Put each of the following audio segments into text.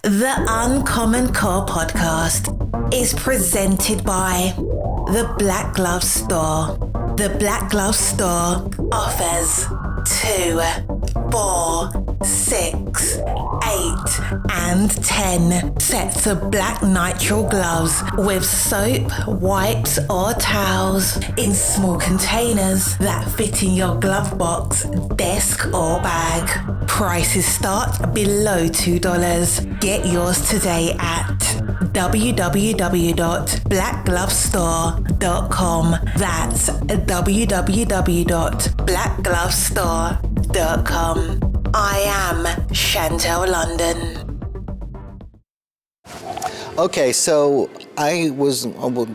The UnCommonCore podcast is presented by the Black Glove Store. The Black Glove Store offers 2, 4, 6, 8, and 10 sets of black nitrile gloves with soap, wipes, or towels in small containers that fit in your glove box, desk, or bag. Prices start below $2. Get yours today at www.blackglovestore.com. That's www.blackglovestore.com. I am Chantel London. Okay, so I was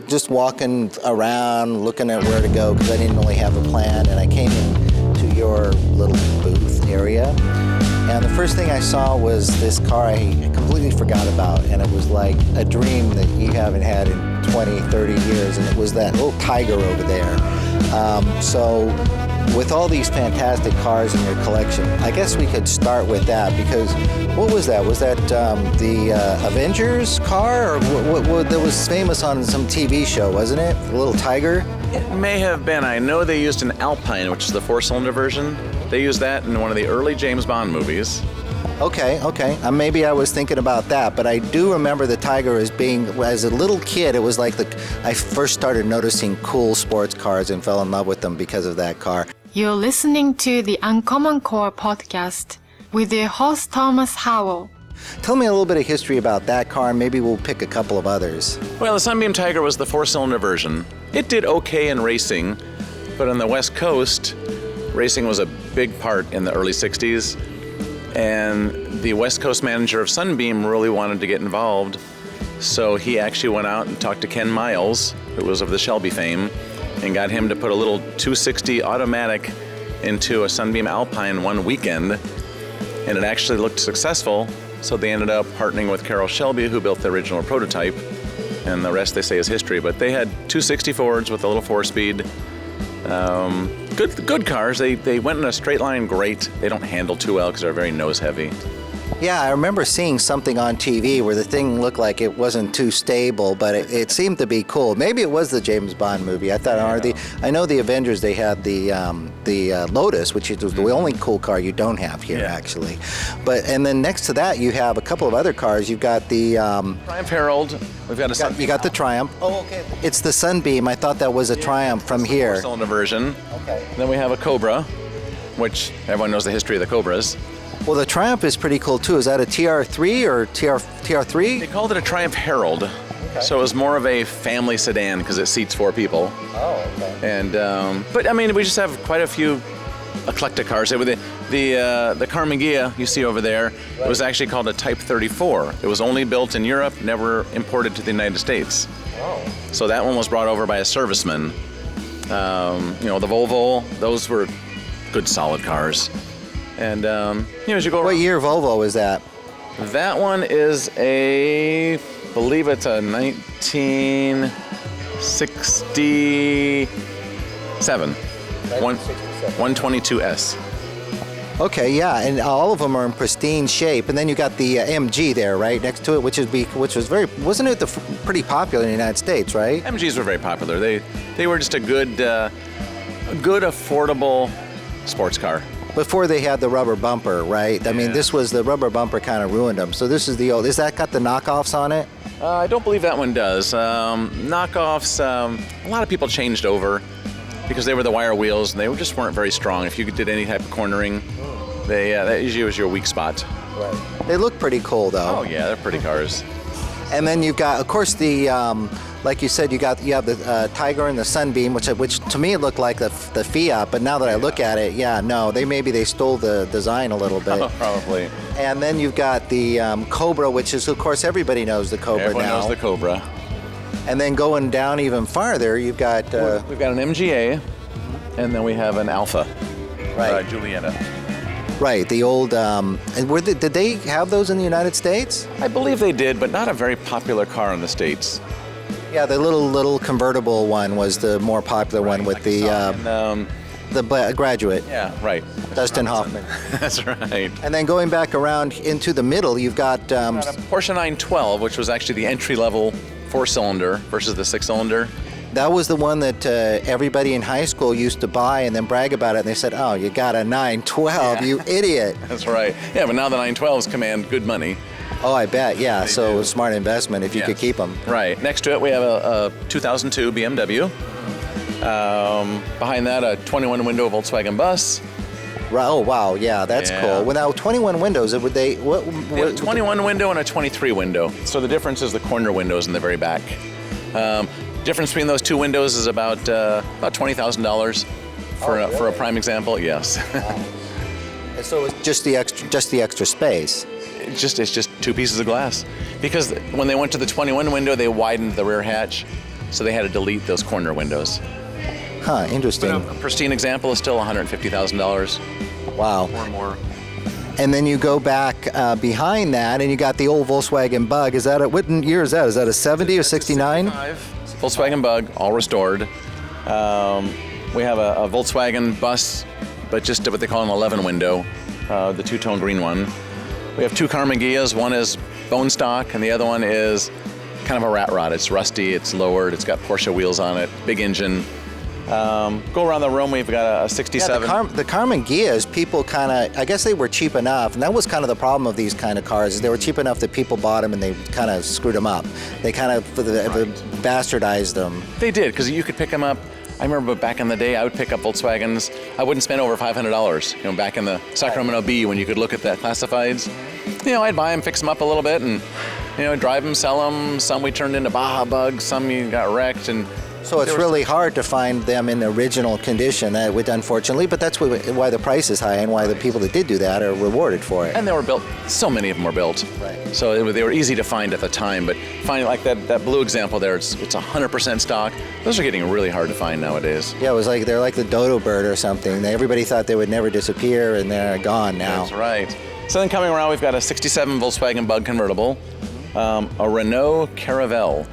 just walking around looking at where to go because I didn't really have a plan, and I came into your little booth area. And the first thing I saw was this car I completely forgot about, and it was like a dream that you haven't had in 20, 30 years, and it was that little Tiger over there. So with all these fantastic cars in your collection, I guess we could start with that, because what was that? Was that the Avengers car, or what that was famous on some TV show, wasn't it? The little Tiger? It may have been. I know they used an Alpine, which is the 4-cylinder version. They used that in one of the early James Bond movies. Okay. Maybe I was thinking about that, but I do remember the Tiger as being, as a little kid, it was like I first started noticing cool sports cars and fell in love with them because of that car. You're listening to the UnCommonCore podcast with your host Thomas Howell. Tell me a little bit of history about that car, and maybe we'll pick a couple of others. Well, the Sunbeam Tiger was the 4-cylinder version. It did okay in racing, but on the West Coast, racing was a big part in the early 60s, and the West Coast manager of Sunbeam really wanted to get involved, so he actually went out and talked to Ken Miles, who was of the Shelby fame, and got him to put a little 260 automatic into a Sunbeam Alpine one weekend, and it actually looked successful, so they ended up partnering with Carroll Shelby, who built the original prototype, and the rest they say is history. But they had 260 Fords with a little 4-speed. Good cars. They went in a straight line great. They don't handle too well because they're very nose heavy. Yeah, I remember seeing something on TV where the thing looked like it wasn't too stable, but it seemed to be cool. Maybe it was the James Bond movie. I thought, I know the Avengers, they had the Lotus, which is the only cool car you don't have here, actually. And then next to that, you have a couple of other cars. You've got the Triumph Herald. We've got a Sunbeam. You got the Triumph. Oh, okay. It's the Sunbeam. I thought that was a Triumph from here. 4-cylinder version. Okay. Then we have a Cobra, which everyone knows the history of the Cobras. Well, the Triumph is pretty cool, too. Is that a TR3 or TR3? They called it a Triumph Herald. Okay. So it was more of a family sedan because it seats 4 people. Oh, okay. And, but I mean, we just have quite a few eclectic cars. The Carmagia you see over there, it was actually called a Type 34. It was only built in Europe, never imported to the United States. Oh. So that one was brought over by a serviceman. The Volvo, those were good, solid cars. And, as you go around. What year Volvo is that? That one is believe it's a 1967. 122S. Okay, yeah, and all of them are in pristine shape. And then you got the MG there, right, next to it, which was wasn't it pretty popular in the United States, right? MGs were very popular. They were just a good, affordable sports car. Before they had the rubber bumper, right? I mean, this was the rubber bumper kind of ruined them. So this is the old. Is that got the knockoffs on it? I don't believe that one does. Knockoffs. A lot of people changed over because they were the wire wheels and they just weren't very strong. If you did any type of cornering, that usually was your weak spot. Right. They look pretty cool, though. Oh yeah, they're pretty cars. And then you've got, of course, the like you said, you have the Tiger and the Sunbeam, which to me it looked like the Fiat, but now that I look at it, they stole the design a little bit. Probably. And then you've got the Cobra, which is, of course, everybody knows the Cobra Everyone now. knows the Cobra. And then going down even farther, you've got... We've got an MGA, and then we have an Alpha, right. Julietta. Right, the old... and did they have those in the United States? I believe they did, but not a very popular car in the States. Yeah, the little convertible one was the more popular one with the... The graduate. Yeah, right. Dustin Hoffman. That's right. And then going back around into the middle, you've got... Got a Porsche 912, which was actually the entry-level 4-cylinder versus the 6-cylinder. That was the one that everybody in high school used to buy and then brag about it. And they said, oh, you got a 912, you idiot. That's right. Yeah, but now the 912s command good money. Oh, I bet, yeah. They so do. smart investment if you could keep them. Right. Next to it, we have a 2002 BMW. Behind that, a 21-window Volkswagen bus. Oh, wow, yeah, that's cool. Well, now 21 windows, would they... What, They have a 21 window and a 23 window. So the difference is the corner windows in the very back. Difference between those two windows is about $20,000 for a prime example. Yes. And so it's just the extra space. It's just two pieces of glass. Because when they went to the 21 window, they widened the rear hatch, so they had to delete those corner windows. Huh, interesting. But a pristine example is still $150,000. Wow. Or more. And then you go back behind that, and you got the old Volkswagen Bug. Is that what year is that? Is that a 70 or 69? Volkswagen Bug, all restored. We have a Volkswagen bus, but just what they call an 11 window, the two-tone green one. We have two Karmann Ghias. One is bone stock, and the other one is kind of a rat rod. It's rusty, it's lowered, it's got Porsche wheels on it, big engine. Go around the room, we've got a 67. Yeah, the Karmann Ghias, people kind of, I guess they were cheap enough, and that was kind of the problem of these kind of cars, is they were cheap enough that people bought them and they kind of screwed them up. They kind of bastardized them. They did, because you could pick them up. I remember back in the day, I would pick up Volkswagens. I wouldn't spend over $500. You know, back in the Sacramento B, when you could look at the classifieds, you know, I'd buy them, fix them up a little bit, and you know, drive them, sell them. Some we turned into Baja Bugs. Some you got wrecked, and so it's really hard to find them in the original condition, unfortunately. But that's why the price is high, and why the people that did do that are rewarded for it. And they were built. So many of them were built. Right. So they were easy to find at the time. But finding like that blue example there, it's 100% stock. Those are getting really hard to find nowadays. Yeah, it was like they're like the dodo bird or something. Everybody thought they would never disappear, and they're gone now. That's right. So then coming around, we've got a 67 Volkswagen Bug convertible, a Renault Caravelle.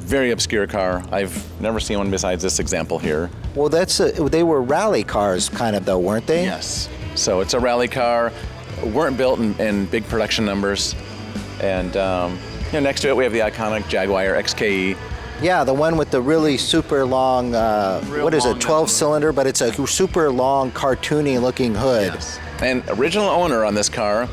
Very obscure car. I've never seen one besides this example here. Well, they were rally cars, kind of, though, weren't they? Yes. So it's a rally car. Weren't built in big production numbers. And next to it, we have the iconic Jaguar XKE. Yeah, the one with the really super long, 12-cylinder, but it's a super long, cartoony-looking hood. Yes. And original owner on this car,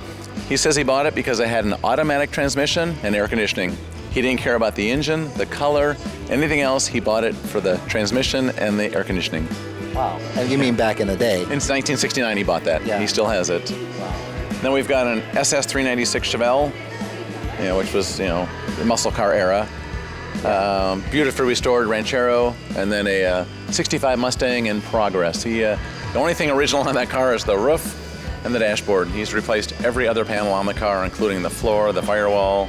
he says he bought it because it had an automatic transmission and air conditioning. He didn't care about the engine, the color, anything else. He bought it for the transmission and the air conditioning. Wow. And you mean back in the day? In 1969 he bought that. Yeah. He still has it. Wow. Then we've got an SS396 Chevelle, which was, the muscle car era. Beautifully restored Ranchero, and then a 65 Mustang in progress. The only thing original on that car is the roof and the dashboard. He's replaced every other panel on the car, including the floor, the firewall.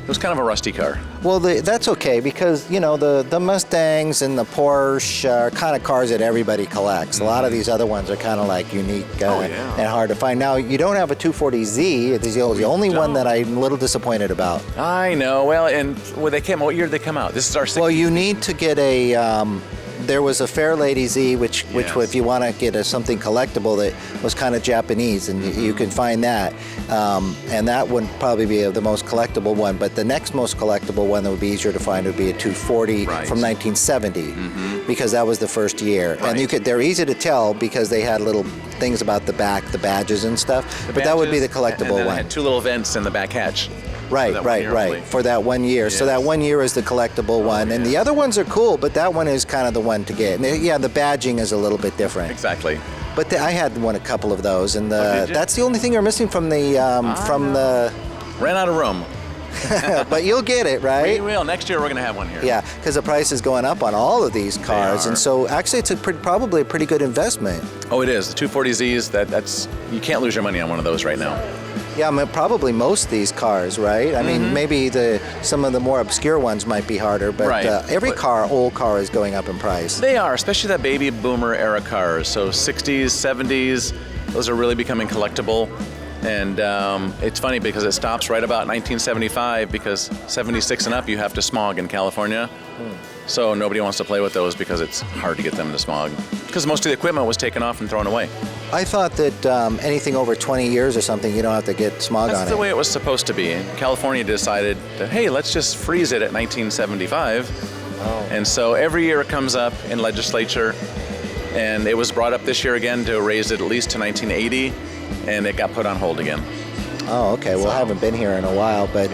It was kind of a rusty car. Well, that's okay, because, the Mustangs and the Porsche are kind of cars that everybody collects. A lot of these other ones are kind of like unique and hard to find. Now, you don't have a 240Z. It's the only one that I'm a little disappointed about. I know. Well, and what year did they come out? This is our 60th. Well, you need to get there was a Fairlady Z, which if you want to get something collectible that was kind of Japanese, and you can find that. And that would probably be the most collectible one. But the next most collectible one that would be easier to find would be a 240 from 1970, because that was the first year. Right. And they're easy to tell because they had little things about the back, the badges and stuff. But that would be the collectible one. It had two little vents in the back hatch. Right. For that 1 year. Yes. So that 1 year is the collectible one. And the other ones are cool, but that one is kind of the one to get. And the badging is a little bit different. Exactly. But I had a couple of those, and that's the only thing you're missing from the Ran out of room. But you'll get it, right? We will. Next year we're going to have one here. Yeah, because the price is going up on all of these cars, and so actually it's probably a pretty good investment. Oh, it is. The 240Zs, that's you can't lose your money on one of those right now. Yeah, I mean, probably most of these cars, right? I mean, maybe some of the more obscure ones might be harder, but old car is going up in price. They are, especially that baby boomer era cars. So 60s, 70s, those are really becoming collectible. And it's funny because it stops right about 1975 because 76 and up you have to smog in California. So nobody wants to play with those because it's hard to get them to smog. Because most of the equipment was taken off and thrown away. I thought that anything over 20 years or something, you don't have to get smog on it. That's the way it was supposed to be. California decided that, hey, let's just freeze it at 1975. Oh. And so every year it comes up in legislature, and it was brought up this year again to raise it at least to 1980, and it got put on hold again. Oh, okay. Well, I haven't been here in a while, but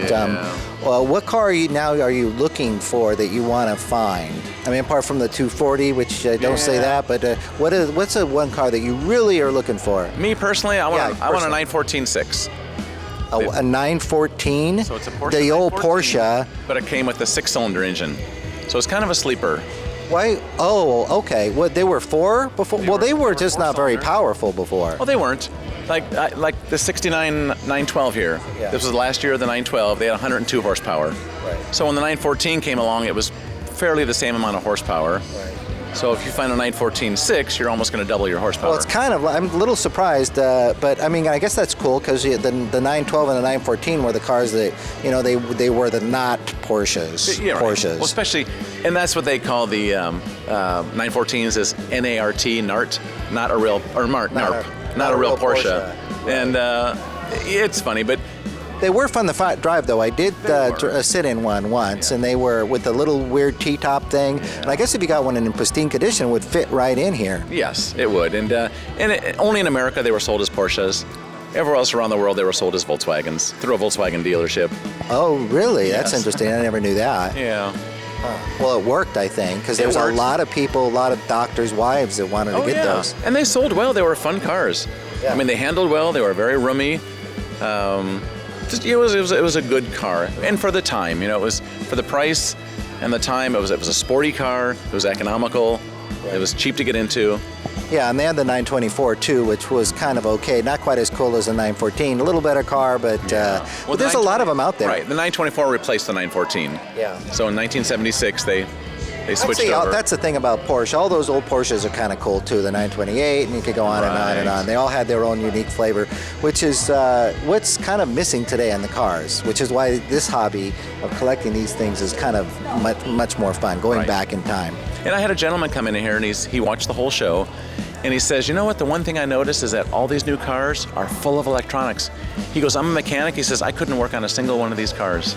well, what car are you looking for that you want to find? I mean, apart from the 240, which don't say that, but what's one car that you really are looking for? Me personally, I want a 914-6. A 914? So it's a Porsche. The old Porsche. But it came with a 6-cylinder engine. So it's kind of a sleeper. Why? Oh, okay. What, they were 4 before? They were just not very powerful before. Well, they weren't. Like the 69 912 here. Yeah. This was the last year of the 912. They had 102 horsepower. Right. So when the 914 came along, it was fairly the same amount of horsepower. Right. So if you find a 914-6, you're almost going to double your horsepower. Well, it's kind of, I'm a little surprised, but I mean, I guess that's cool because the 912 and the 914 were the cars that, they were the not Porsches. Yeah, right. Porsches. Well, especially, and that's what they call the 914s is NART, NART, not a real, or NARP, not a real Porsche. And it's funny, but they were fun to drive, though. I did sit in one once, and they were with the little weird T-top thing. And I guess if you got one in pristine condition, it would fit right in here. Yes, it would. And only in America they were sold as Porsches. Everywhere else around the world they were sold as Volkswagens through a Volkswagen dealership. Oh, really? Yes. That's interesting. I never knew that. Yeah. Well, it worked, I think, because there's a lot of people, a lot of doctors' wives that wanted to get those. And they sold well. They were fun cars. Yeah. I mean, they handled well. They were very roomy. It was a good car, and for the time, it was for the price and the time. It was a sporty car. It was economical. It was cheap to get into. Yeah, and they had the 924 too, which was kind of okay. Not quite as cool as the 914. A little better car, but well, there's a lot of them out there. Right. The 924 replaced the 914. Yeah. So in 1976 they switched over. That's the thing about Porsche. All those old Porsches are kind of cool too. The 928, and you could go on and on and on. They all had their own unique flavor, which is what's kind of missing today in the cars. Which is why this hobby of collecting these things is kind of much more fun, going back in time. And I had a gentleman come in here, and he watched the whole show, and he says, you know what? The one thing I noticed is that all these new cars are full of electronics. He goes, I'm a mechanic. He says, I couldn't work on a single one of these cars.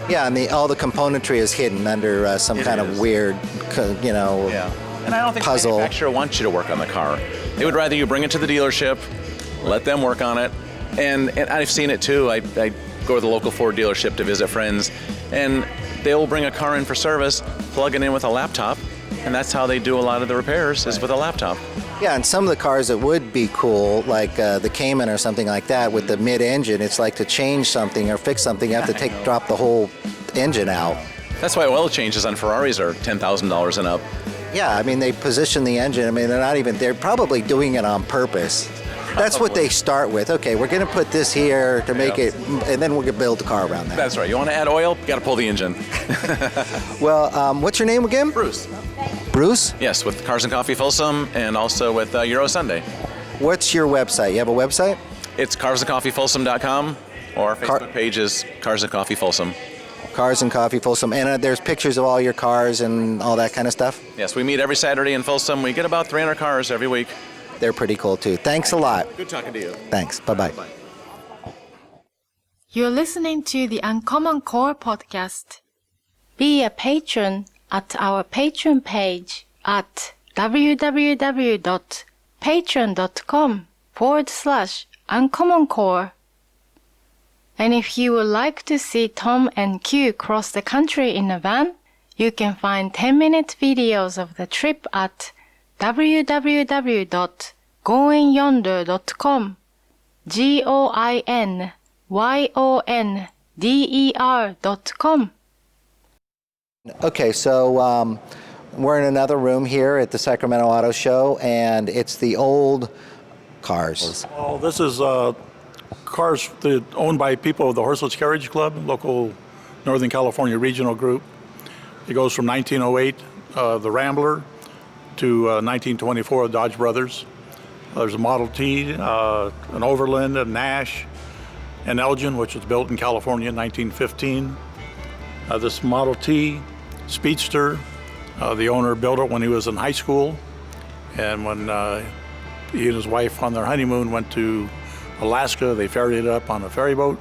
Yeah, and all the componentry is hidden under some kind of weird, Yeah. And I don't think puzzle. the manufacturer wants you to work on the car. They would rather you bring it to the dealership, let them work on it. And I've seen it too. I go to the local Ford dealership to visit friends, and they'll bring a car in for service, plug it in with a laptop, and that's how they do a lot of the repairs, is with a laptop. Yeah, and some of the cars that would be cool, like the Cayman or something like that, with the mid-engine, it's like to change something or fix something, you have to drop the whole engine out. That's why oil changes on Ferraris are $10,000 and up. Yeah, I mean, they position the engine. I mean, they're probably doing it on purpose. That's what they start with. Okay, we're going to put this here to make it, and then we're going to build the car around that. That's right. You want to add oil, you got to pull the engine. Well, what's your name again? Bruce. Bruce? Yes, with Cars and Coffee Folsom, and also with Euro Sunday. What's your website? You have a website? It's carsandcoffeefolsom.com, or our Facebook page is Cars and Coffee Folsom. Cars and Coffee Folsom. And there's pictures of all your cars and all that kind of stuff? Yes, we meet every Saturday in Folsom. We get about 300 cars every week. They're pretty cool too. Thanks a lot. Good talking to you. Thanks. Bye-bye. You're listening to the UnCommonCore podcast. Be a patron at our Patreon page at www.patreon.com/UnCommonCore. And if you would like to see Tom and Q cross the country in a van, you can find 10-minute videos of the trip at www.goingyonder.com. GOINYONDER.com. Okay, so we're in another room here at the Sacramento Auto Show, and it's the old cars. Well, this is cars owned by people of the Horseless Carriage Club, local Northern California regional group. It goes from 1908, the Rambler, to 1924, Dodge Brothers. There's a Model T, an Overland, a Nash, an Elgin, which was built in California in 1915. This Model T Speedster, the owner built it when he was in high school, and when he and his wife on their honeymoon went to Alaska, they ferried it up on a ferry boat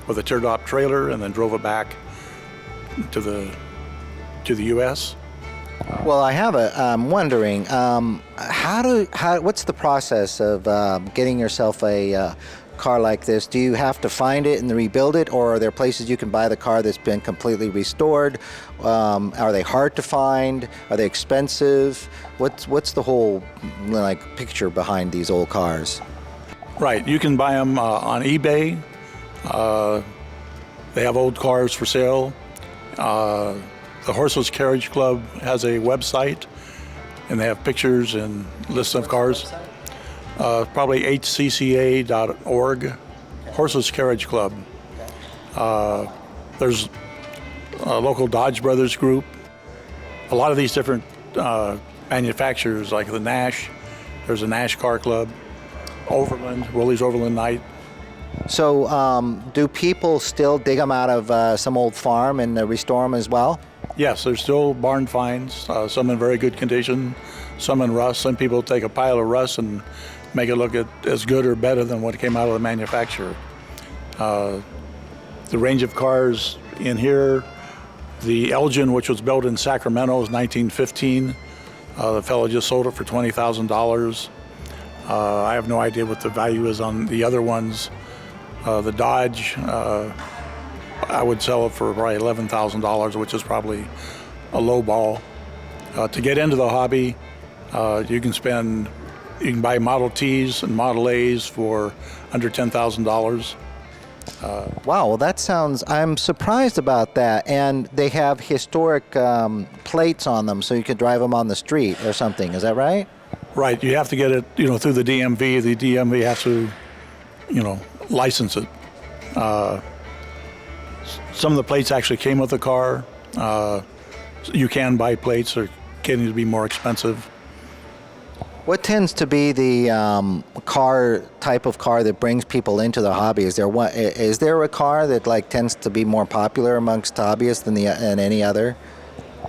with a teardrop trailer and then drove it back to the U.S. Well, I'm wondering, what's the process of getting yourself a car like this? Do you have to find it and rebuild it, or are there places you can buy the car that's been completely restored? Are they hard to find? Are they expensive? What's the whole picture behind these old cars? Right, you can buy them on eBay. They have old cars for sale. The Horseless Carriage Club has a website, and they have pictures and lists of cars. Probably hcca.org, Horseless Carriage Club. There's a local Dodge Brothers group. A lot of these different manufacturers, like the Nash, there's a Nash Car Club, Overland, Willie's Overland Night. So do people still dig them out of some old farm and restore them as well? Yes, there's still barn finds, some in very good condition, some in rust. Some people take a pile of rust and make it look as good or better than what came out of the manufacturer. The range of cars in here, the Elgin, which was built in Sacramento, is 1915. The fellow just sold it for $20,000. I have no idea what the value is on the other ones. The Dodge, I would sell it for probably $11,000, which is probably a low ball. To get into the hobby, you can buy Model Ts and Model As for under $10,000. Wow, well I'm surprised about that. And they have historic plates on them, so you could drive them on the street or something, is that right? Right, you have to get it, through the DMV. The DMV has to, license it. Some of the plates actually came with the car. You can buy plates, they're getting to be more expensive. What tends to be the type of car that brings people into the hobby? Is there a car that tends to be more popular amongst hobbyists than any other?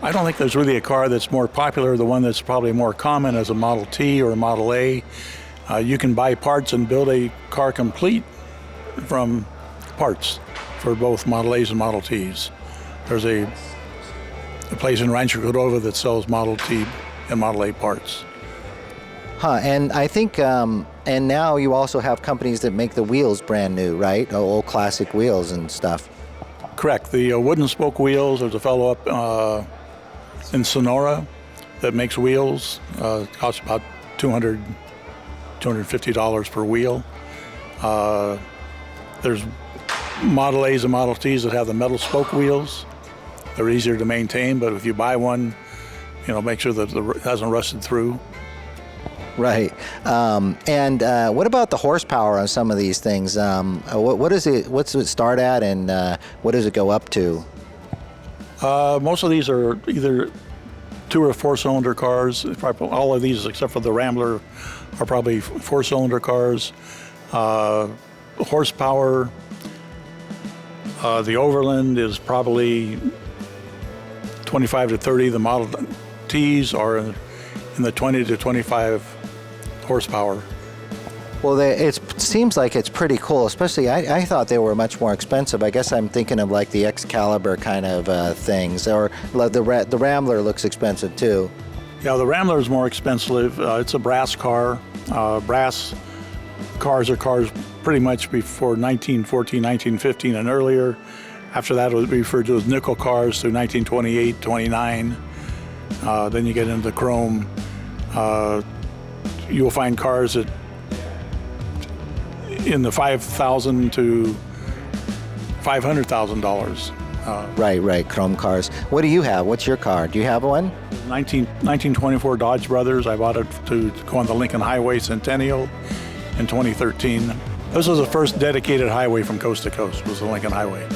I don't think there's really a car that's more popular. The one that's probably more common is a Model T or a Model A. You can buy parts and build a car complete from parts for both Model A's and Model T's. There's a place in Rancho Cordova that sells Model T and Model A parts. And I think, and now you also have companies that make the wheels brand new, right? Old classic wheels and stuff. Correct. The wooden spoke wheels, there's a fellow up in Sonora that makes wheels. Costs about $250 per wheel. There's Model A's and Model T's that have the metal spoke wheels. They're easier to maintain, but if you buy one, make sure that it hasn't rusted through. Right. And what about the horsepower on some of these things? What's it start at, and what does it go up to? Most of these are either 2 or 4-cylinder cars. All of these, except for the Rambler, are probably 4-cylinder cars. Horsepower, the Overland is probably 25 to 30. The Model Ts are in the 20 to 25 horsepower. Well, it seems like it's pretty cool, especially I thought they were much more expensive. I guess I'm thinking of the Excalibur kind of things, or the Rambler looks expensive too. Yeah, the Rambler is more expensive. It's a brass car. Brass cars are cars pretty much before 1914, 1915 and earlier. After that, it was referred to as nickel cars through 1928, 29. Then you get into chrome. You'll find cars in the $5,000 to $500,000. Right, chrome cars. What do you have? What's your car? Do you have one? 1924 Dodge Brothers. I bought it to go on the Lincoln Highway Centennial in 2013. This was the first dedicated highway from coast to coast, was the Lincoln Highway.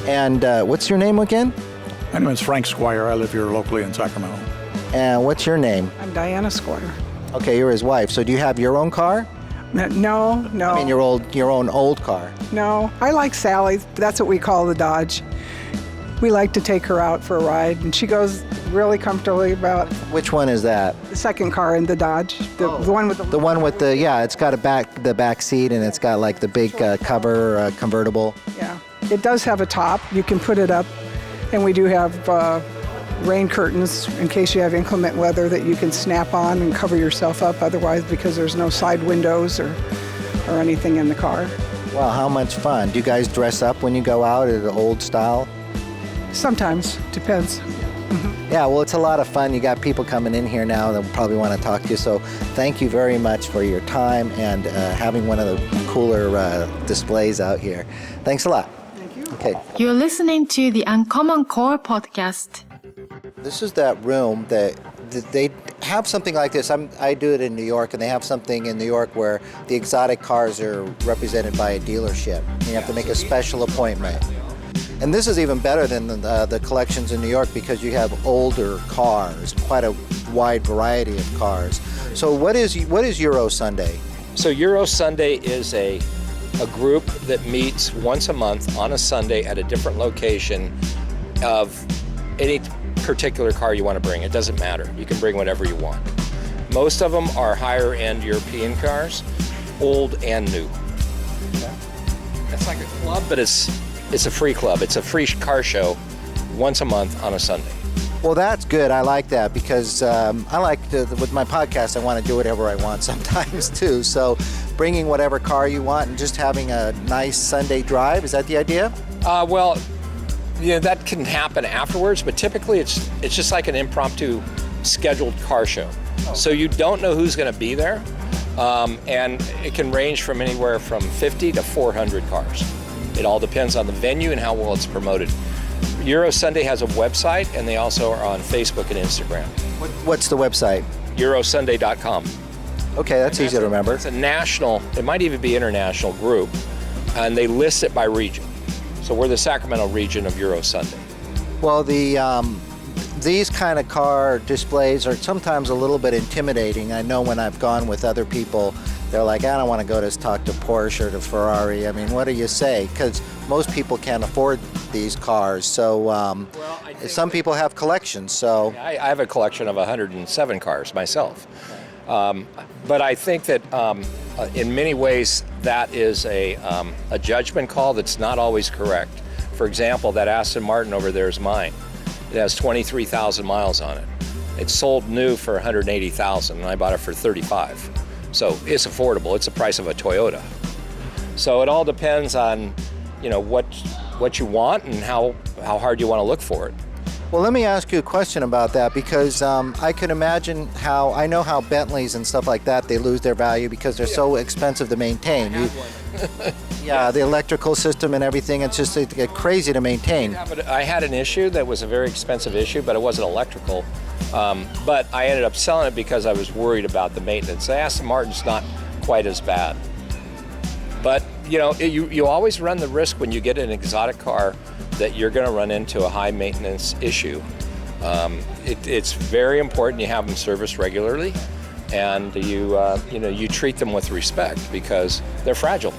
And what's your name again? My name is Frank Squire. I live here locally in Sacramento. And what's your name? I'm Diana Squire. Okay, you're his wife. So do you have your own car? No. I mean, your own old car. No, I like Sally's. That's what we call the Dodge. We like to take her out for a ride, and she goes really comfortably about. Which one is that? The second car in the Dodge, the one with The one with the, yeah, it's got the back seat, and it's got like the big cover convertible. Yeah, it does have a top. You can put it up, and we do have rain curtains in case you have inclement weather that you can snap on and cover yourself up. Otherwise, because there's no side windows or anything in the car. Wow, how much fun. Do you guys dress up when you go out at the old style? Sometimes, depends. Yeah, well, it's a lot of fun. You got people coming in here now that probably want to talk to you. So thank you very much for your time and having one of the cooler displays out here. Thanks a lot. Thank you. Okay. You're listening to the UnCommonCore podcast. This is that room that they have something like this. I do it in New York, and they have something in New York where the exotic cars are represented by a dealership. You have to make a special appointment. And this is even better than the collections in New York because you have older cars, quite a wide variety of cars. So what is Euro Sunday? So Euro Sunday is a group that meets once a month on a Sunday at a different location of any particular car you want to bring. It doesn't matter. You can bring whatever you want. Most of them are higher end European cars, old and new. It's like a club, but it's a free club. It's a free car show once a month on a Sunday. Well, that's good. I like that because with my podcast, I want to do whatever I want sometimes too. So bringing whatever car you want and just having a nice Sunday drive, is that the idea? Well, that can happen afterwards, but typically it's just like an impromptu scheduled car show. So you don't know who's going to be there, and it can range from anywhere from 50 to 400 cars. It all depends on the venue and how well it's promoted. Euro Sunday has a website, and they also are on Facebook and Instagram. What's the website? Eurosunday.com. Okay, that's easy to remember. It's a national, it might even be international group, and they list it by region. So we're the Sacramento region of Euro Sunday. Well, these kind of car displays are sometimes a little bit intimidating. I know when I've gone with other people, they're like, I don't want to go to talk to Porsche or to Ferrari. I mean, what do you say? Because most people can't afford these cars. So some people have collections. So I have a collection of 107 cars myself. But I think that in many ways that is a judgment call that's not always correct. For example, that Aston Martin over there is mine. It has 23,000 miles on it. It's sold new for 180,000, and I bought it for 35. So it's affordable. It's the price of a Toyota. So it all depends on, what you want and how hard you want to look for it. Well, let me ask you a question about that because I can imagine I know how Bentleys and stuff like that, they lose their value because they're so expensive to maintain. Yeah, the electrical system and everything, it's just crazy to maintain. Yeah, but I had an issue that was a very expensive issue, but it wasn't electrical. But I ended up selling it because I was worried about the maintenance. The Aston Martin's not quite as bad. But, you always run the risk when you get an exotic car that you're going to run into a high maintenance issue. It's very important you have them serviced regularly, and you treat them with respect because they're fragile.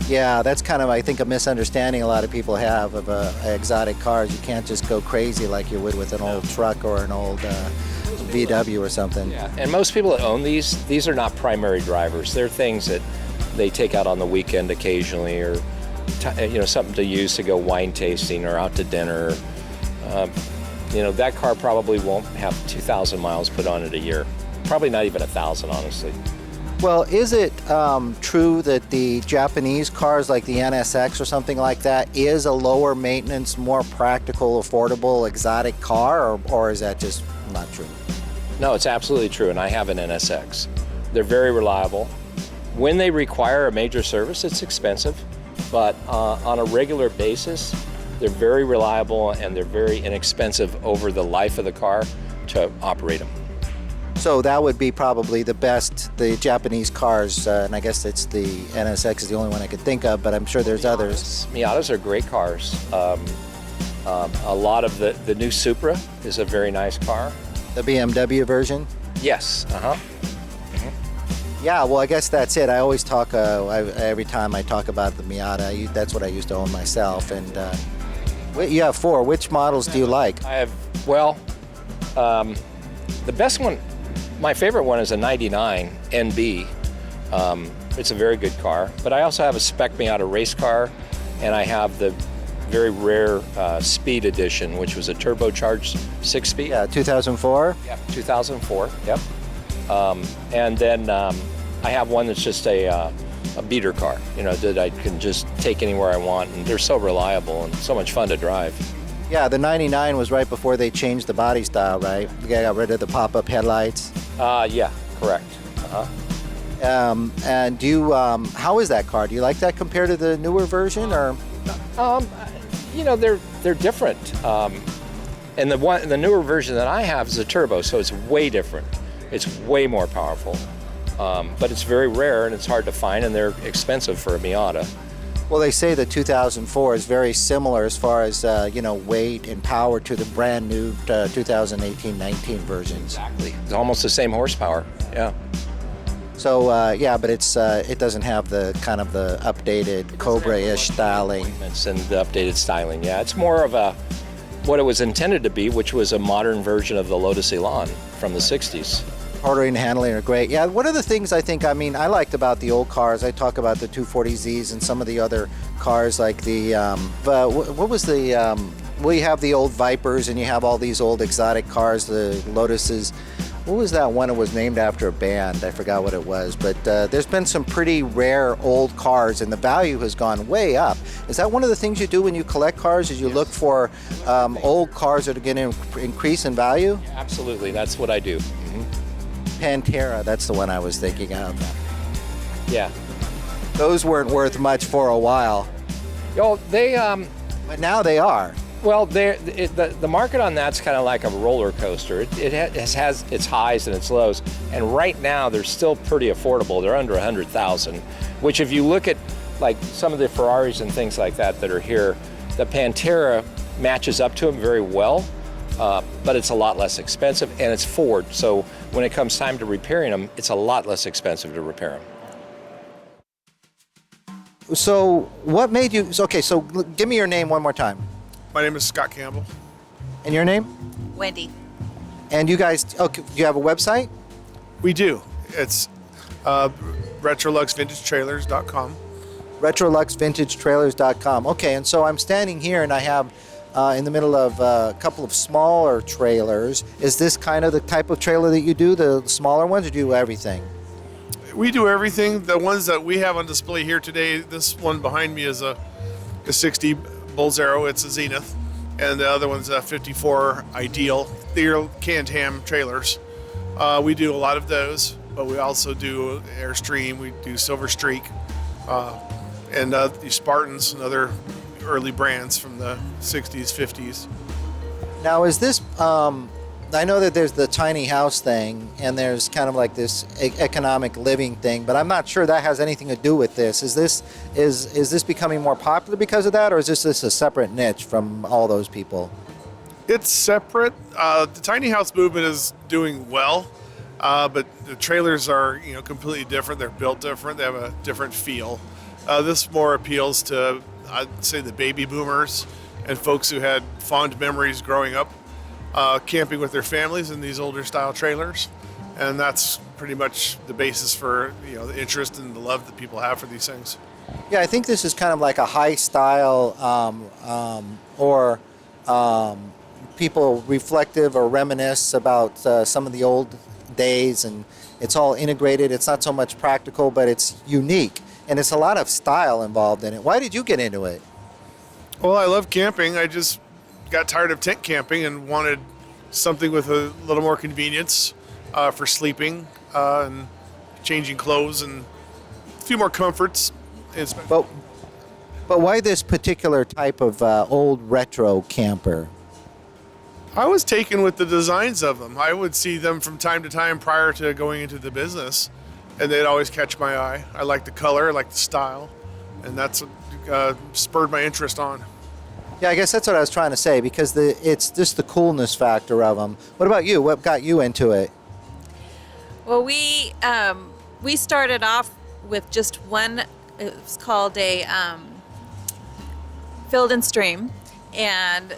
Yeah, that's kind of, I think, a misunderstanding a lot of people have of exotic cars. You can't just go crazy like you would with an old truck or an old VW or something. Yeah, and most people that own these are not primary drivers. They're things that they take out on the weekend occasionally, or something to use to go wine tasting or out to dinner. That car probably won't have 2,000 miles put on it a year. Probably not even 1,000, honestly. Well, is it true that the Japanese cars like the NSX or something like that is a lower maintenance, more practical, affordable, exotic car, or is that just not true? No, it's absolutely true, and I have an NSX. They're very reliable. When they require a major service, it's expensive, but on a regular basis, they're very reliable and they're very inexpensive over the life of the car to operate them. So that would be probably the best, the Japanese cars, and I guess it's the NSX is the only one I could think of, but I'm sure there's others. Miatas are great cars. A lot of the new Supra is a very nice car. The BMW version? Yes, Yeah, well, I guess that's it. I always talk, every time I talk about the Miata, that's what I used to own myself. And you have 4. Which models do you like? I have, well, the best one, my favorite one is a 99 NB. It's a very good car. But I also have a spec Miata race car, and I have the very rare Speed Edition, which was a turbocharged 6-speed. Yeah, 2004? Yeah, 2004, yep. And then I have one that's just a beater car, that I can just take anywhere I want, and they're so reliable and so much fun to drive. Yeah, the 99 was right before they changed the body style, right? They got rid of the pop-up headlights. Yeah, correct. And do you, how is that car? Do you like that compared to the newer version, or? They're different. And the newer version that I have is a turbo, so it's way different. It's way more powerful, but it's very rare and it's hard to find, and they're expensive for a Miata. Well, they say the 2004 is very similar as far as weight and power to the brand new 2018-19 versions. Exactly. It's almost the same horsepower. Yeah. So but it doesn't have the kind of the updated Cobra-ish styling. And the updated styling. Yeah, it's more of what it was intended to be, which was a modern version of the Lotus Elan from the 60s. Ordering and handling are great. Yeah, one of the things I liked about the old cars, I talk about the 240Zs and some of the other cars like you have the old Vipers and you have all these old exotic cars, the Lotuses. What was that one? It was named after a band. I forgot what it was. But there's been some pretty rare old cars, and the value has gone way up. Is that one of the things you do when you collect cars, is you look for old cars that are going to increase in value? Yeah, absolutely. That's what I do. Mm-hmm. Pantera, that's the one I was thinking of. Yeah. Those weren't worth much for a while. But now they are. Well, the market on that's kind of like a roller coaster. It has its highs and its lows, and right now they're still pretty affordable. They're under $100,000, which if you look at like some of the Ferraris and things like that are here, the Pantera matches up to them very well, but it's a lot less expensive, and it's Ford. So when it comes time to repairing them, it's a lot less expensive to repair them. So what made you? Okay, so give me your name one more time. My name is Scott Campbell. And your name? Wendy. And you guys, do you have a website? We do. It's RetroluxVintageTrailers.com. RetroluxVintageTrailers.com. Okay, and so I'm standing here and I have in the middle of a couple of smaller trailers. Is this kind of the type of trailer that you do, the smaller ones, or do you do everything? We do everything. The ones that we have on display here today, this one behind me is a 60 Bulls Arrow. It's a Zenith. And the other one's a 54 Ideal. They're Can-Tam trailers. We do a lot of those, but we also do Airstream. We do Silver Streak. And the Spartans and other early brands from the 60s, 50s. Now, is this, I know that there's the tiny house thing, and there's kind of like this economic living thing, but I'm not sure that has anything to do with this. Is this becoming more popular because of that, or is this a separate niche from all those people? It's separate. The tiny house movement is doing well, but the trailers are completely different. They're built different. They have a different feel. This more appeals to, I'd say, the baby boomers and folks who had fond memories growing up camping with their families in these older style trailers, and that's pretty much the basis for the interest and the love that people have for these things. Yeah, I think this is kind of like a high style or people reflective or reminisce about some of the old days, and it's all integrated. It's not so much practical, but it's unique, and it's a lot of style involved in it. Why did you get into it? Well, I love camping. I just got tired of tent camping and wanted something with a little more convenience for sleeping and changing clothes and a few more comforts. But why this particular type of old retro camper? I was taken with the designs of them. I would see them from time to time prior to going into the business, and they'd always catch my eye. I like the color, I like the style, and that's what spurred my interest on. Yeah, I guess that's what I was trying to say, because it's just the coolness factor of them. What about you? What got you into it? Well, we we started off with just one. It was called a Field and Stream, and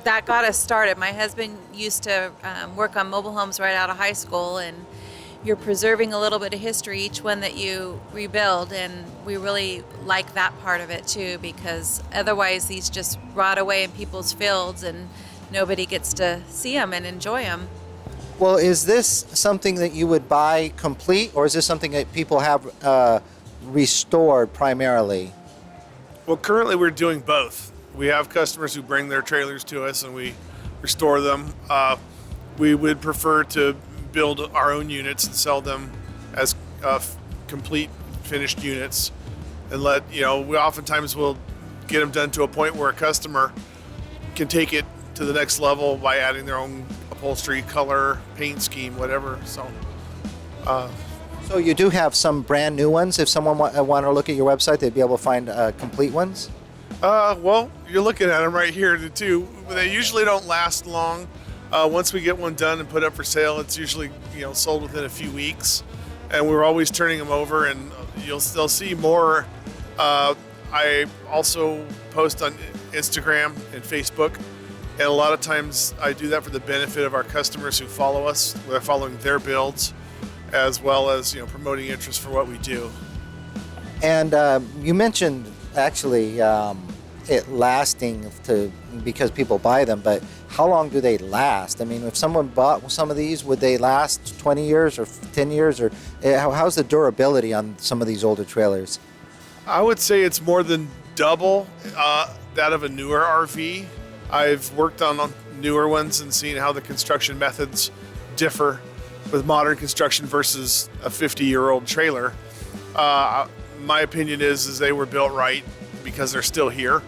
that got us started. My husband used to work on mobile homes right out of high school, and you're preserving a little bit of history each one that you rebuild, and we really like that part of it too, because otherwise these just rot away in people's fields and nobody gets to see them and enjoy them. Well, is this something that you would buy complete, or is this something that people have restored primarily? Well, currently we're doing both. We have customers who bring their trailers to us and we restore them. We would prefer to build our own units and sell them as complete finished units, and we oftentimes will get them done to a point where a customer can take it to the next level by adding their own upholstery, color, paint scheme, whatever. So you do have some brand new ones. If someone want to look at your website, they'd be able to find complete ones? Well, you're looking at them right here too. They usually don't last long. Once we get one done and put up for sale, it's usually sold within a few weeks, and we're always turning them over, and you'll still see more. I also post on Instagram and Facebook, and a lot of times I do that for the benefit of our customers who follow us. We're following their builds, as well as promoting interest for what we do. And you mentioned actually it lasting because people buy them, but how long do they last? I mean, if someone bought some of these, would they last 20 years or 10 years, or how's the durability on some of these older trailers? I would say it's more than double that of a newer RV. I've worked on newer ones and seen how the construction methods differ with modern construction versus a 50-year-old trailer. My opinion is they were built right because they're still here.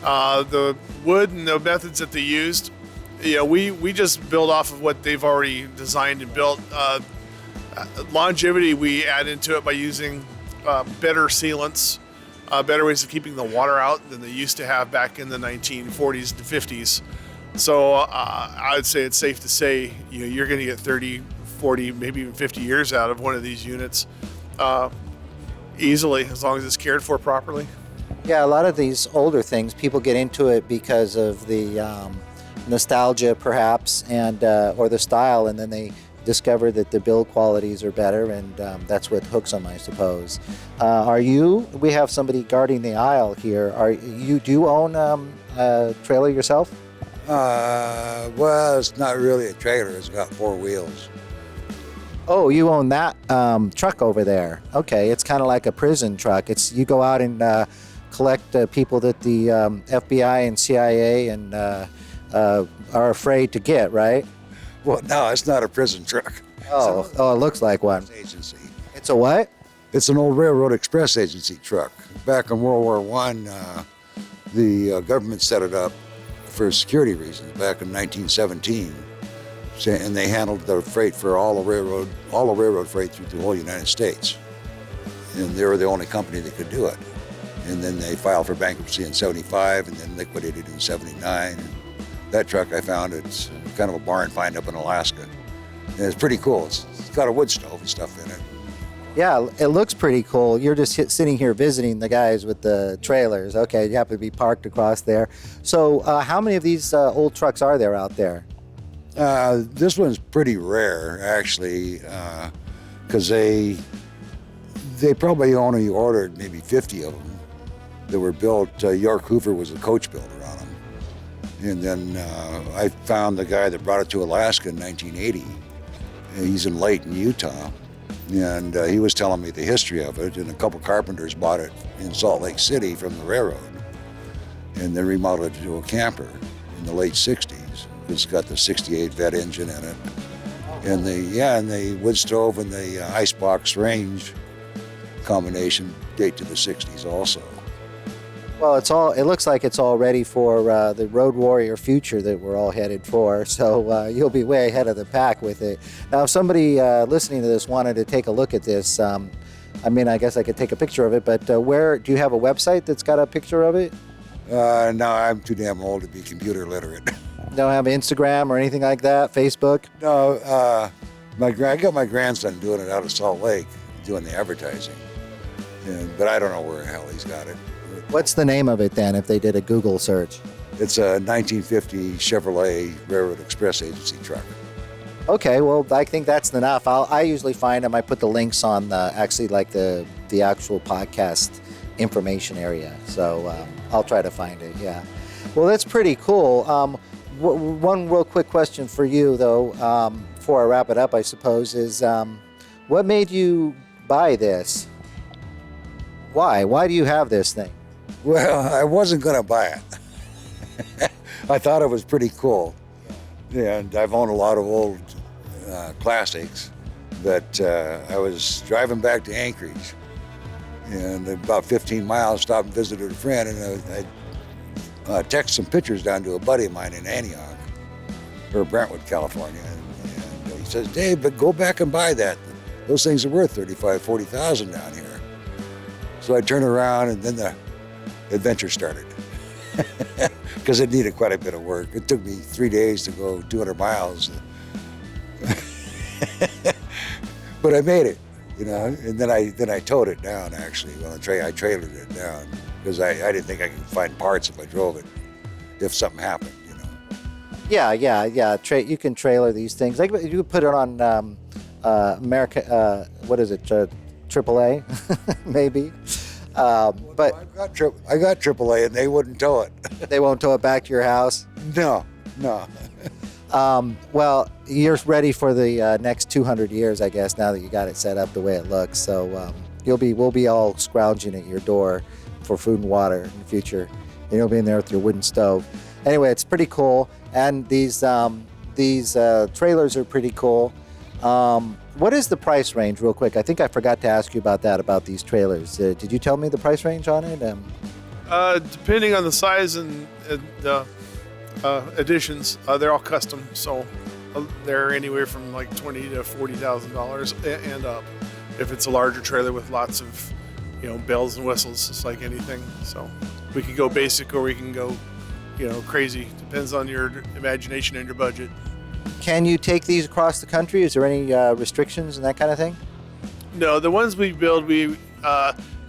The wood and the methods that they used, we just build off of what they've already designed and built. Longevity we add into it by using better sealants, better ways of keeping the water out than they used to have back in the 1940s and 50s. So I would say it's safe to say you're going to get 30, 40, maybe even 50 years out of one of these units easily, as long as it's cared for properly. Yeah, a lot of these older things, people get into it because of the nostalgia, perhaps, and or the style, and then they discover that the build qualities are better, and that's what hooks them, I suppose. We have somebody guarding the aisle here. Do you own a trailer yourself? Well, it's not really a trailer. It's got four wheels. Oh, you own that truck over there. Okay, it's kind of like a prison truck. You go out and collect people that the FBI and CIA and are afraid to get, right? Well, no, it's not a prison truck. Oh, it looks like one. Agency. It's a what? It's an old Railroad Express Agency truck. Back in World War I, the government set it up for security reasons back in 1917. And they handled the freight for all the railroad freight through the whole United States. And they were the only company that could do it. And then they filed for bankruptcy in 75 and then liquidated in 79. And that truck I found, it's kind of a barn find up in Alaska. And it's pretty cool. It's got a wood stove and stuff in it. Yeah, it looks pretty cool. You're just sitting here visiting the guys with the trailers. Okay, you happen to be parked across there. So how many of these old trucks are there out there? This one's pretty rare, actually, because they probably only ordered maybe 50 of them that were built. York Hoover was a coach builder on them. And then I found the guy that brought it to Alaska in 1980. He's in Layton, Utah. And he was telling me the history of it, and a couple carpenters bought it in Salt Lake City from the railroad. And they remodeled it to a camper in the late 60s. It's got the 68 vet engine in it. And the wood stove and the icebox range combination date to the 60s also. Well, it looks like it's all ready for the Road Warrior future that we're all headed for. So you'll be way ahead of the pack with it. Now, if somebody listening to this wanted to take a look at this, I guess I could take a picture of it, but do you have a website that's got a picture of it? No, I'm too damn old to be computer literate. Don't have Instagram or anything like that? Facebook? No, I got my grandson doing it out of Salt Lake. doing the advertising. But I don't know where the hell he's got it. What's the name of it then, if they did a Google search? It's a 1950 Chevrolet Railroad Express Agency truck. Okay, well, I think that's enough. I usually find them. I put the links on the actual podcast information area. So I'll try to find it. Yeah. Well, that's pretty cool. One real quick question for you, though, before I wrap it up, I suppose, is what made you buy this? Why? Why do you have this thing? Well, I wasn't going to buy it. I thought it was pretty cool. And I've owned a lot of old classics, but I was driving back to Anchorage, and about 15 miles, stopped and visited a friend, and I texted some pictures down to a buddy of mine in Antioch, or Brentwood, California, and he says, Dave, but go back and buy that. Those things are worth $35,000, $40,000 down here. So I turned around, and then the adventure started. Because it needed quite a bit of work. It took me 3 days to go 200 miles. But I made it, and then I towed it down, actually. Well, I trailered it down, because I didn't think I could find parts if I drove it, if something happened, Yeah. You can trailer these things. Like, you could put it on America, what is it, AAA, maybe. But I got AAA, and they wouldn't tow it. They won't tow it back to your house? No. Well, you're ready for the next 200 years, I guess, now that you got it set up the way it looks. So we'll be all scrounging at your door for food and water in the future. And you'll be in there with your wooden stove. Anyway, it's pretty cool, and these trailers are pretty cool. What is the price range, real quick? I think I forgot to ask you about these trailers. Did you tell me the price range on it? Depending on the size and the additions, they're all custom, so they're anywhere from like $20,000 to $40,000 and up. If it's a larger trailer with lots of, bells and whistles, it's like anything. So we can go basic or we can go, crazy. Depends on your imagination and your budget. Can you take these across the country? Is there any restrictions and that kind of thing? No, the ones we build, we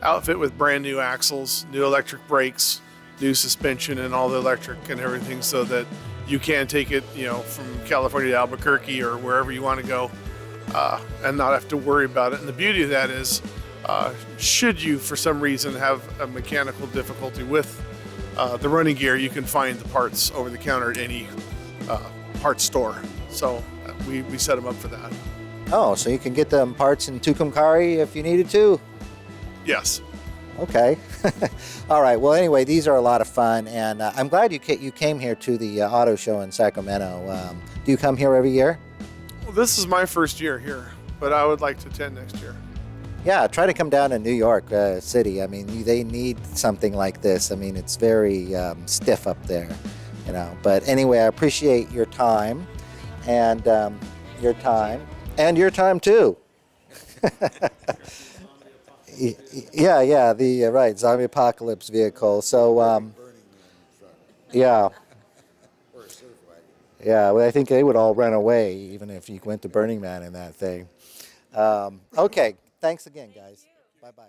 outfit with brand new axles, new electric brakes, new suspension, and all the electric and everything, so that you can take it, from California to Albuquerque or wherever you want to go, and not have to worry about it. And the beauty of that is, should you for some reason have a mechanical difficulty with the running gear, you can find the parts over the counter at any parts store. So we set them up for that. Oh, so you can get them parts in Tucumcari if you needed to? Yes. Okay. All right. Well, anyway, these are a lot of fun, and I'm glad you came here to the auto show in Sacramento. Do you come here every year? Well, this is my first year here, but I would like to attend next year. Yeah, try to come down to New York City. I mean, they need something like this. I mean, it's very stiff up there, But anyway, I appreciate your time, and your time too. Yeah, the right zombie apocalypse vehicle. So yeah. Yeah, well, I think they would all run away even if you went to Burning Man in that thing. Okay, thanks again, guys. Bye-bye.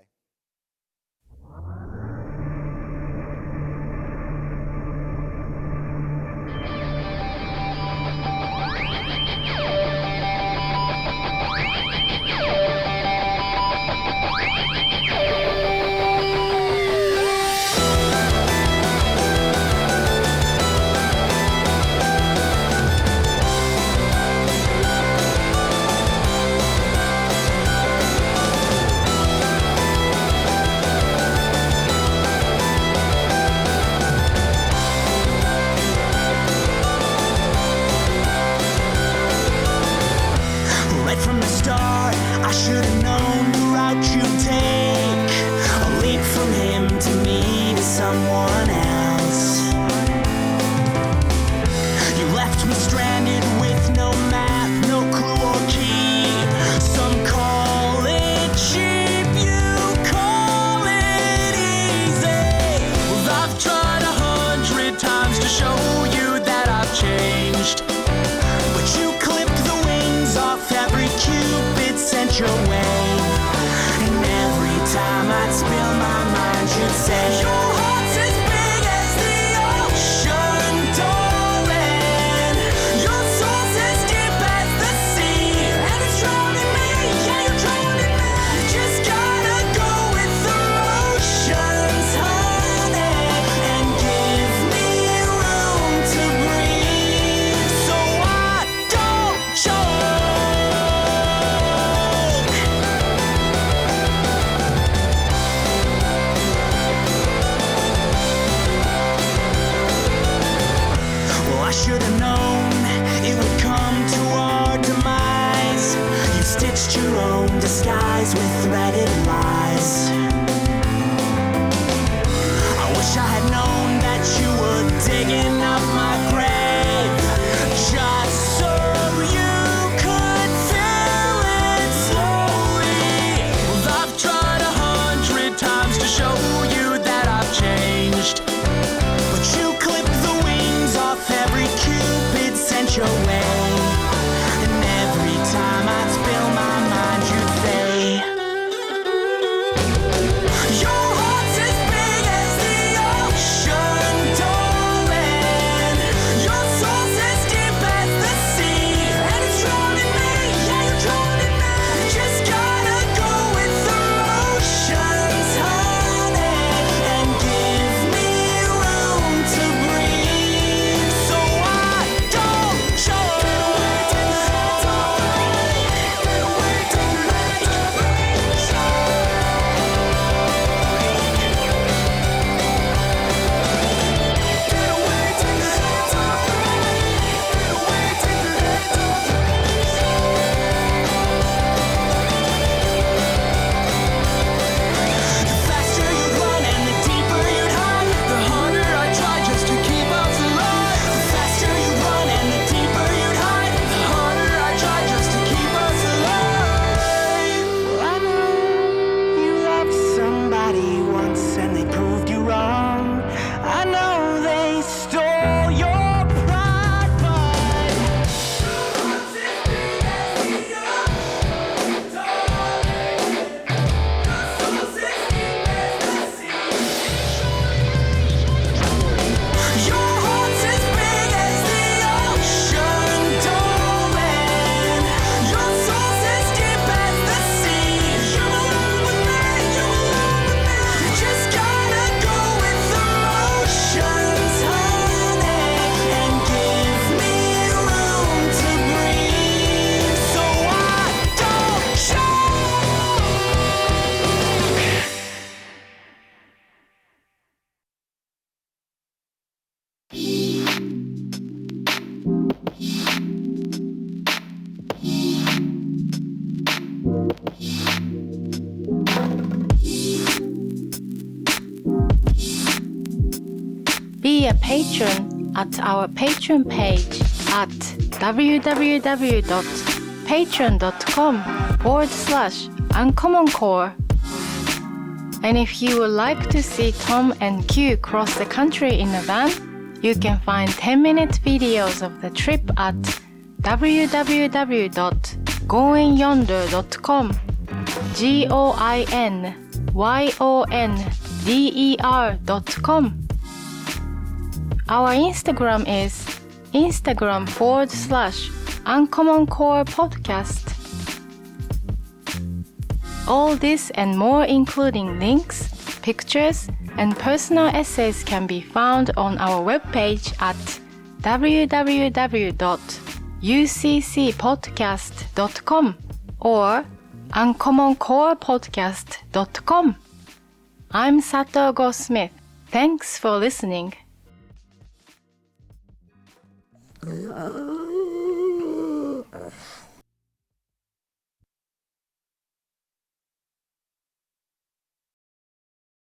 Your way. say. Your heart's as big as the ocean, darling. Your soul's as deep as the sea, and it's drowning me. Yeah, you're drowning me. You just gotta go with the motions, honey, and give me room to breathe, so I don't choke. Well, I should have known it would come to our demise. You stitched your own disguise with threaded lies. I wish I had known that you were digging up my grave, just so you could fill it slowly. Well, I've tried 100 times to show you that I've changed, but you clipped the wings off every Cupid sent your way. And every time I'd spill my mind, you'd say, your heart's as big as the ocean, darling. Your soul's as deep as the sea, and it's drowning me. Yeah, you're drowning me. You just gotta go with the motions, honey, and give me room to breathe, so I don't choke. The faster you run and the deeper you'd hide, the harder I try just to keep us alive. The faster you run and the deeper you'd hide, the harder I try just to keep us alive. Well, I know you loved somebody once and they proved you wrong. I know they stole your pride, but your heart's as big as the ocean, darling. Your soul's as deep as the sea. You belong with me, you belong with me. You just gotta go with the motions, honey, and give me room to breathe, so I don't choke. Be a patron at our Patreon page at www.patreon.com/UnCommonCore. And if you would like to see Tom and Q cross the country in a van, you can find 10-minute videos of the trip at www.goingyonder.com. GOINYONDER.com. Our Instagram is Instagram/UnCommonCore podcast. All this and more, including links, pictures, and personal essays, can be found on our webpage at www.uccpodcast.com or uncommoncorepodcast.com. I'm Satogo Smith. Thanks for listening.